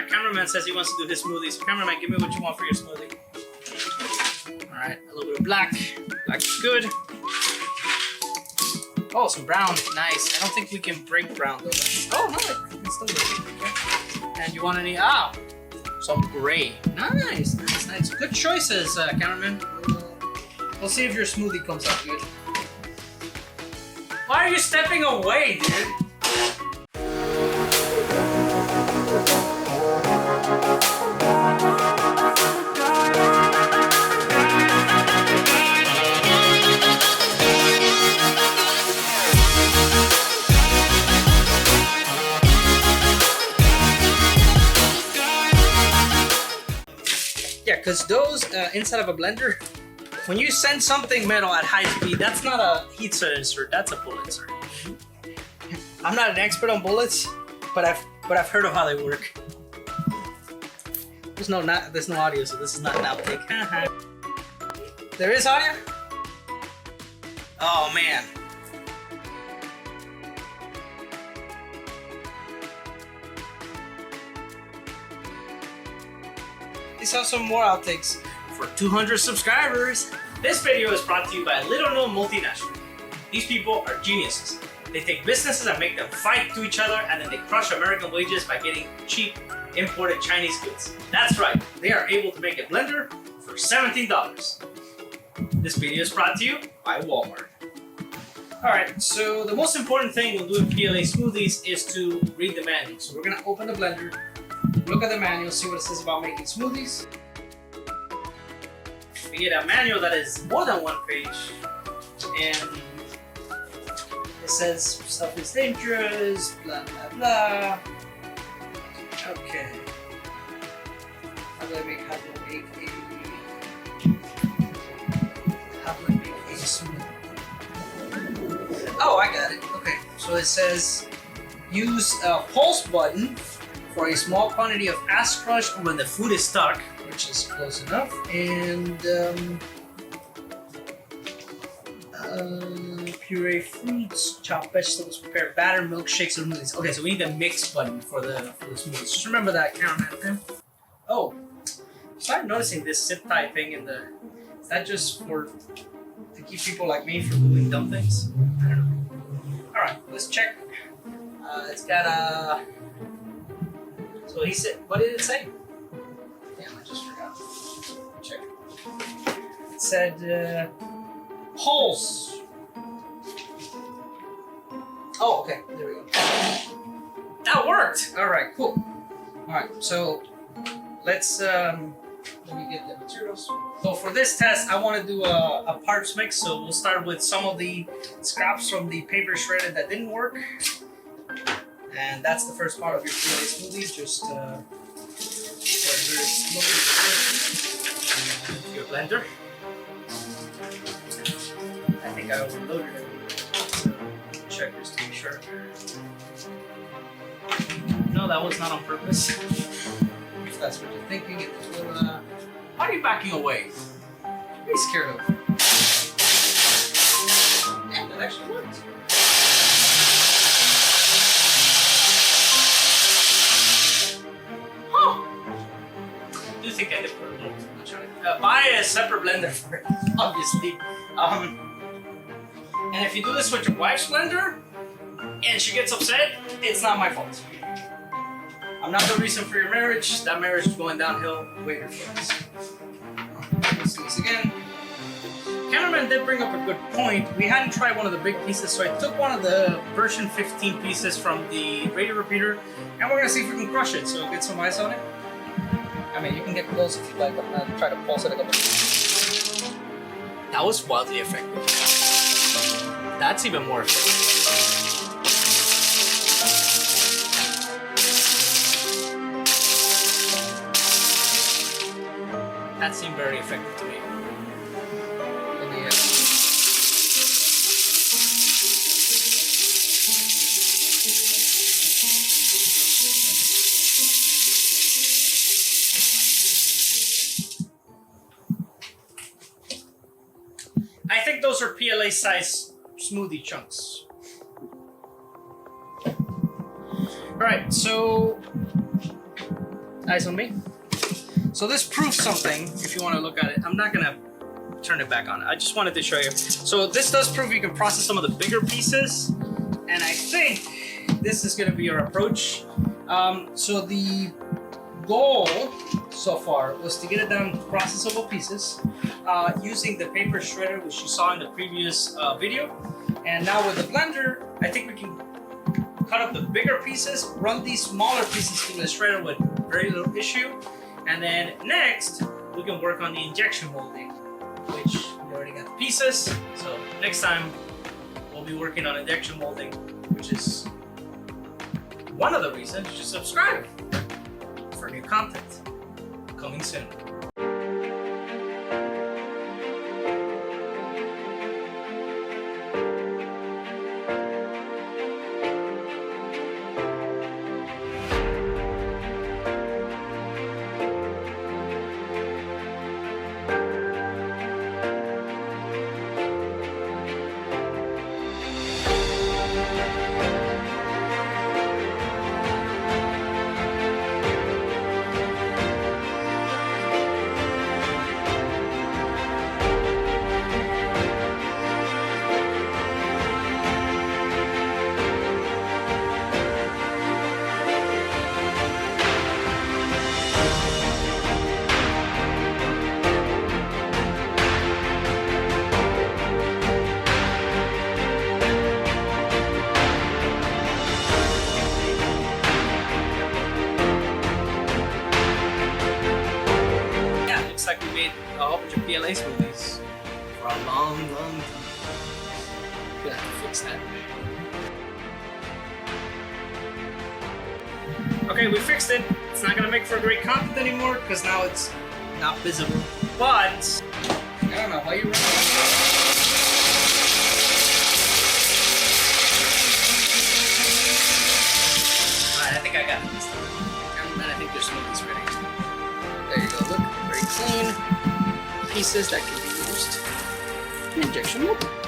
Cameraman says he wants to do his smoothie. So cameraman, give me what you want for your smoothie. Alright, a little bit of black. Black is good. Oh, some brown. Nice. I don't think we can break brown though. Oh, no, it's still working. Okay. And you want any? Ah, some gray. Nice, nice, nice. Good choices, cameraman. We'll see if your smoothie comes out good. Why are you stepping away, dude? Yeah, because those inside of a blender, when you send something metal at high speed, that's not a heat insert, that's a bullet insert. I'm not an expert on bullets, but I've heard of how they work. There's no audio, so this is not an outtake. There is audio? Oh man. These are some more outtakes for 200 subscribers. This video is brought to you by a little-known multinational. These people are geniuses. They take businesses and make them fight to each other, and then they crush American wages by getting cheap imported Chinese goods. That's right, they are able to make a blender for $17. This video is brought to you by Walmart. Alright, so the most important thing when doing PLA smoothies is to read the manual. So we're gonna open the blender, look at the manual, see what it says about making smoothies. We get a manual that is more than one page, and it says stuff is dangerous, blah blah blah. Okay. How do I make a smoothie? Oh, I got it. Okay, so it says use a pulse button for a small quantity of ash crush when the food is stuck, which is close enough, and puree fruits, chopped vegetables, prepare batter, milkshakes, and smoothies. Okay, so we need the mix button for the smoothies. Just remember that, cameraman, okay? Oh, started noticing this zip tie thing in the. Is that just to keep people like me from doing dumb things? I don't know. All right, let's check. It's got a. So he said, what did it say? Damn, I just forgot. Check. It said pulse. Oh, okay. There we go. That worked. All right, cool. All right, so let's let me get the materials. So for this test, I want to do a parts mix. So we'll start with some of the scraps from the paper shredded that didn't work. And that's the first part of your PLA smoothie. Just your blender. I think I overloaded it. Check just to be sure. No, that was not on purpose. If that's what you're thinking, it will. Why are you backing away? What are you scared of? Yeah, that actually worked. I do think I did put a little too much on it. Buy a separate blender for it, obviously. And if you do this with your wife's blender and she gets upset, it's not my fault. I'm not the reason for your marriage. That marriage is going downhill way before this. Let's do this again. Cameraman did bring up a good point. We hadn't tried one of the big pieces, so I took one of the version 15 pieces from the radio repeater, and we're gonna see if we can crush it. So get some ice on it. I mean, you can get close if you like. I'm gonna try to pulse it a couple. That was wildly effective. That's even more effective. That seemed very effective to me. I think those are PLA size smoothie chunks. Alright, so Eyes on me. So this proves something. If you want to look at it, I'm not gonna turn it back on. I just wanted to show you. So this does prove you can process some of the bigger pieces, and I think this is gonna be our approach. So the goal so far was to get it down to processable pieces using the paper shredder, which you saw in the previous video. And now with the blender, I think we can cut up the bigger pieces, run these smaller pieces through the shredder with very little issue. And then next, we can work on the injection molding, which we already got the pieces. So next time, we'll be working on injection molding, which is one of the reasons you should subscribe for new content coming soon. Like we made a whole bunch of PLA smoothies for a long time. We'll have to fix that. Okay, we fixed it. It's not gonna make for great content anymore because now it's not visible. But I don't know why you run. Alright, I think I got it this time. And I think your smoothie's ready. There you go, look. Very clean pieces that can be used in injection molding.